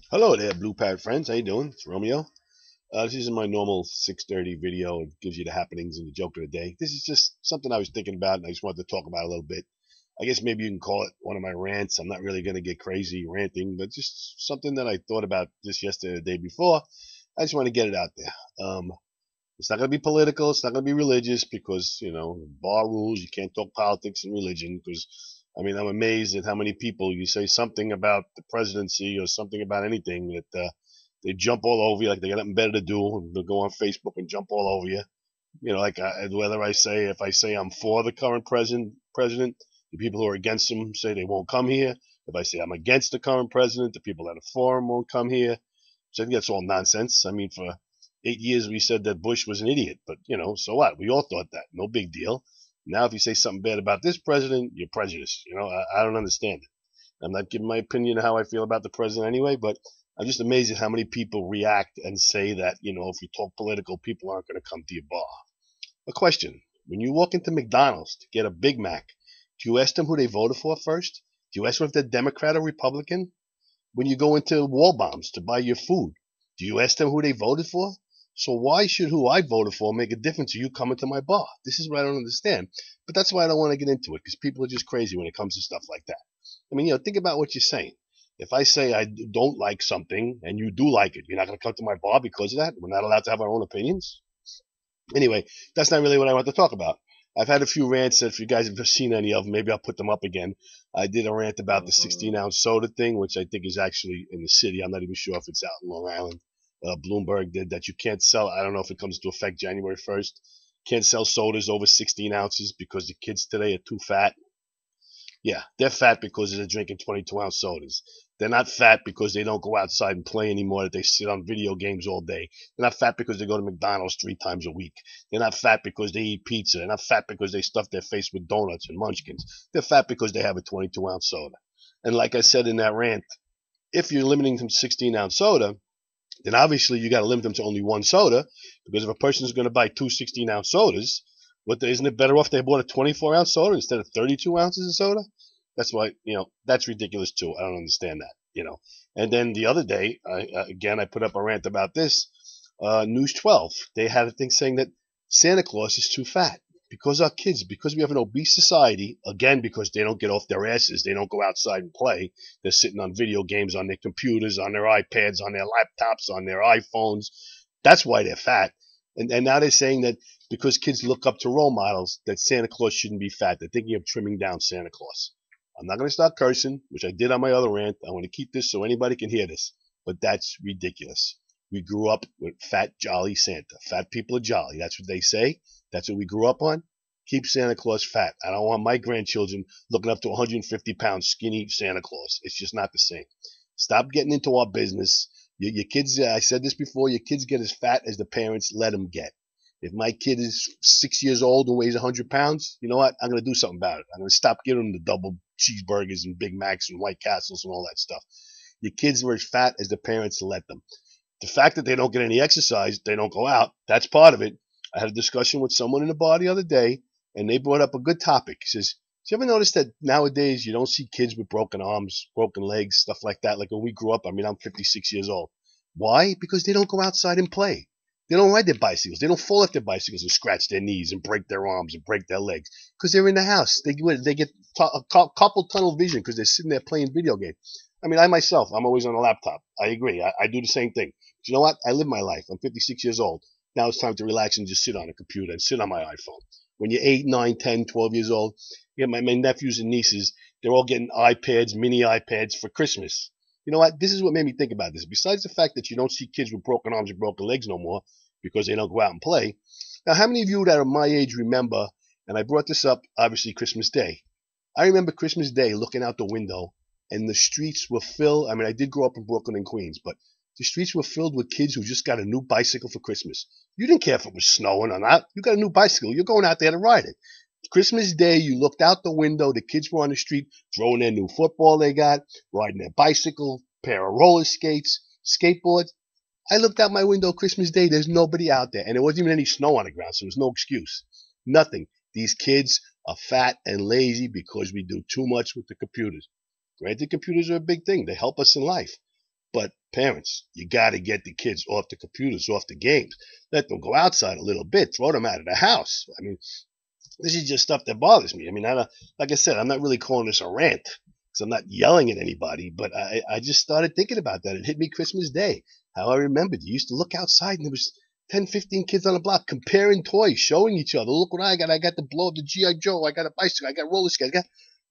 Hello there, Blue Pad friends. How you doing? It's Romeo. This isn't my normal 6:30 video. It gives you the happenings and the joke of the day. This is just something I was thinking about, and I just wanted to talk about a little bit. I guess maybe you can call it one of my rants. I'm not really going to get crazy ranting, but just something that I thought about just yesterday, the day before. I just want to get it out there. It's not going to be political. It's not going to be religious because, bar rules. You can't talk politics and religion because, I mean, I'm amazed at how many people you say something about the presidency or something about anything that they jump all over you like they got nothing better to do. They'll go on Facebook and jump all over you. Like whether if I say I'm for the current president, the people who are against him say they won't come here. If I say I'm against the current president, the people that are for him won't come here. So I think that's all nonsense. I mean, for 8 years we said that Bush was an idiot, but so what? We all thought that. No big deal. Now, if you say something bad about this president, you're prejudiced. I don't understand it. I'm not giving my opinion of how I feel about the president anyway, but I'm just amazed at how many people react and say that, if you talk political, people aren't going to come to your bar. A question. When you walk into McDonald's to get a Big Mac, do you ask them who they voted for first? Do you ask them if they're Democrat or Republican? When you go into Wall Bombs to buy your food, do you ask them who they voted for? So why should who I voted for make a difference to you coming to my bar? This is what I don't understand. But that's why I don't want to get into it, because people are just crazy when it comes to stuff like that. I mean, think about what you're saying. If I say I don't like something and you do like it, you're not going to come to my bar because of that? We're not allowed to have our own opinions? Anyway, that's not really what I want to talk about. I've had a few rants. If you guys have seen any of them, maybe I'll put them up again. I did a rant about the 16-ounce soda thing, which I think is actually in the city. I'm not even sure if it's out in Long Island. Bloomberg did that. You can't sell. I don't know if it comes into effect January 1st. Can't sell sodas over 16 ounces because the kids today are too fat. Yeah, they're fat because they're drinking 22-ounce sodas. They're not fat because they don't go outside and play anymore, that they sit on video games all day. They're not fat because they go to McDonald's 3 times a week. They're not fat because they eat pizza. They're not fat because they stuff their face with donuts and munchkins. They're fat because they have a 22-ounce soda. And like I said in that rant, if you're limiting them to 16-ounce soda, then obviously you got to limit them to only one soda, because if a person is going to buy two 16-ounce sodas, isn't it better off they bought a 24-ounce soda instead of 32 ounces of soda? That's why, that's ridiculous too. I don't understand that. And then the other day, I put up a rant about this. News 12, they had a thing saying that Santa Claus is too fat because our kids, because we have an obese society, again, because they don't get off their asses, they don't go outside and play. They're sitting on video games, on their computers, on their iPads, on their laptops, on their iPhones. That's why they're fat. And now they're saying that because kids look up to role models, that Santa Claus shouldn't be fat. They're thinking of trimming down Santa Claus. I'm not going to start cursing, which I did on my other rant. I want to keep this so anybody can hear this. But that's ridiculous. We grew up with fat, jolly Santa. Fat people are jolly. That's what they say. That's what we grew up on. Keep Santa Claus fat. I don't want my grandchildren looking up to 150 pounds skinny Santa Claus. It's just not the same. Stop getting into our business. Your kids, I said this before, your kids get as fat as the parents let them get. If my kid is 6 years old and weighs 100 pounds, you know what? I'm going to do something about it. I'm going to stop giving them the double cheeseburgers and Big Macs and White Castles and all that stuff. Your kids are as fat as the parents let them. The fact that they don't get any exercise, they don't go out, that's part of it. I had a discussion with someone in the bar the other day, and they brought up a good topic. He says, "Do you ever notice that nowadays you don't see kids with broken arms, broken legs, stuff like that? Like when we grew up, I mean, I'm 56 years old. Why? Because they don't go outside and play. They don't ride their bicycles. They don't fall off their bicycles and scratch their knees and break their arms and break their legs because they're in the house. They get a couple tunnel vision because they're sitting there playing video games. I mean, I myself, I'm always on a laptop. I agree. I do the same thing. But you know what? I live my life. I'm 56 years old. Now it's time to relax and just sit on a computer and sit on my iPhone. When you're 8, 9, 10, 12 years old, my nephews and nieces, they're all getting iPads, mini iPads for Christmas. You know what? This is what made me think about this. Besides the fact that you don't see kids with broken arms and broken legs no more because they don't go out and play. Now, how many of you that are my age remember, and I brought this up, obviously, Christmas Day. I remember Christmas Day looking out the window, and the streets were filled. I mean, I did grow up in Brooklyn and Queens, but the streets were filled with kids who just got a new bicycle for Christmas. You didn't care if it was snowing or not. You got a new bicycle. You're going out there to ride it. Christmas Day, you looked out the window. The kids were on the street throwing their new football they got, riding their bicycle, pair of roller skates, skateboards. I looked out my window Christmas Day. There's nobody out there. And there wasn't even any snow on the ground, so there's no excuse. Nothing. These kids are fat and lazy because we do too much with the computers. Granted, computers are a big thing. They help us in life. But Parents, you got to get the kids off the computers, off the games. Let them go outside a little bit. Throw them out of the house. I mean, this is just stuff that bothers me. I mean, like I said, I'm not really calling this a rant because I'm not yelling at anybody, but I just started thinking about that. It hit me Christmas Day. How I remembered you used to look outside and there was 10, 15 kids on the block comparing toys, showing each other. Look what I got. I got the blow up the G.I. Joe. I got a bicycle. I got roller skates.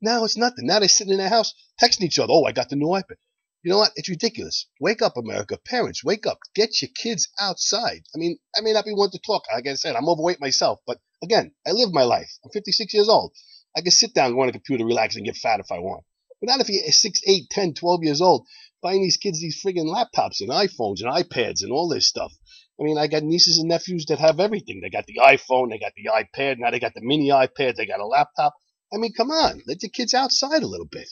Now it's nothing. Now they're sitting in their house texting each other. Oh, I got the new iPad. You know what? It's ridiculous. Wake up, America. Parents, wake up. Get your kids outside. I mean, I may not be one to talk. Like I said, I'm overweight myself. But again, I live my life. I'm 56 years old. I can sit down, go on a computer, relax, and get fat if I want. But not if you're 6, 8, 10, 12 years old, buying these kids these friggin' laptops and iPhones and iPads and all this stuff. I mean, I got nieces and nephews that have everything. They got the iPhone, they got the iPad, now they got the mini iPad, they got a laptop. I mean, come on, let your kids outside a little bit.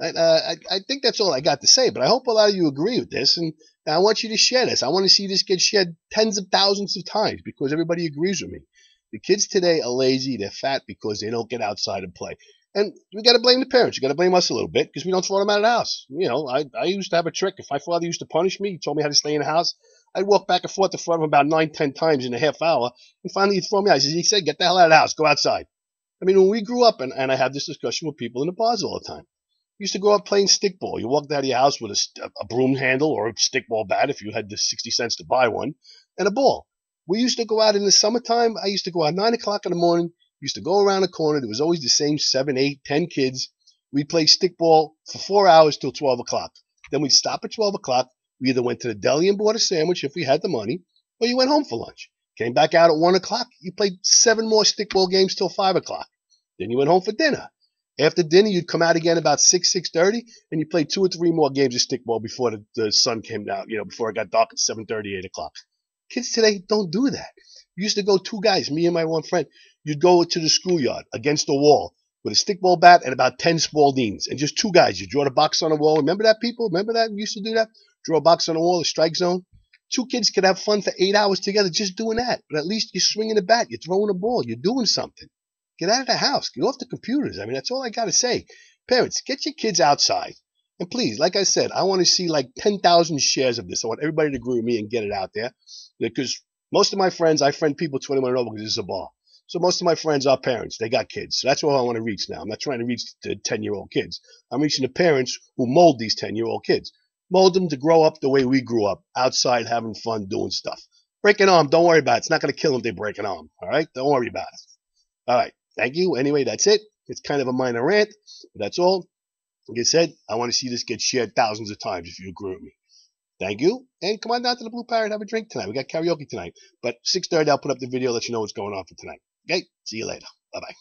I think that's all I got to say, but I hope a lot of you agree with this, and I want you to share this. I want to see this get shared tens of thousands of times because everybody agrees with me. The kids today are lazy, they're fat because they don't get outside and play. And we got to blame the parents. You got to blame us a little bit because we don't throw them out of the house. You know, I used to have a trick. If my father used to punish me, he told me how to stay in the house, I'd walk back and forth to front of him about 9, 10 times in a half hour, and finally he'd throw me out. He said, get the hell out of the house, go outside. I mean, when we grew up, and I have this discussion with people in the bars all the time, you used to go out playing stickball. You walked out of your house with a broom handle or a stickball bat if you had the 60 cents to buy one, and a ball. We used to go out in the summertime. I used to go out 9 o'clock in the morning. Used to go around the corner. There was always the same 7, 8, 10 kids. We'd play stickball for 4 hours till 12 o'clock. Then we'd stop at 12 o'clock. We either went to the deli and bought a sandwich if we had the money, or you went home for lunch. Came back out at 1 o'clock. You played 7 more stickball games till 5 o'clock. Then you went home for dinner. After dinner, you'd come out again about 6, 6:30, and you played 2 or 3 more games of stickball before the sun came out, before it got dark at 7:30, 8 o'clock. Kids today don't do that. We used to go 2 guys, me and my one friend. You'd go to the schoolyard against a wall with a stickball bat and about 10 Spaldings, and just 2 guys. You draw the box on the wall. Remember that, people? Remember that? We used to do that? Draw a box on the wall, a strike zone. 2 kids could have fun for 8 hours together just doing that. But at least you're swinging the bat. You're throwing a ball. You're doing something. Get out of the house. Get off the computers. I mean, that's all I got to say. Parents, get your kids outside. And please, like I said, I want to see like 10,000 shares of this. I want everybody to agree with me and get it out there. Because most of my friends, I friend people 21 and over because this is a bar. So most of my friends are parents. They got kids. So that's what I want to reach now. I'm not trying to reach the 10-year-old kids. I'm reaching the parents who mold these 10-year-old kids. Mold them to grow up the way we grew up, outside having fun, doing stuff. Break an arm, don't worry about it. It's not going to kill them if they break an arm. All right? Don't worry about it. All right. Thank you. Anyway, that's it. It's kind of a minor rant. That's all. Like I said, I want to see this get shared thousands of times if you agree with me. Thank you. And come on down to the Blue Parrot, have a drink tonight. We got karaoke tonight. But 6:30, I'll put up the video, let you know what's going on for tonight. Okay? See you later. Bye-bye.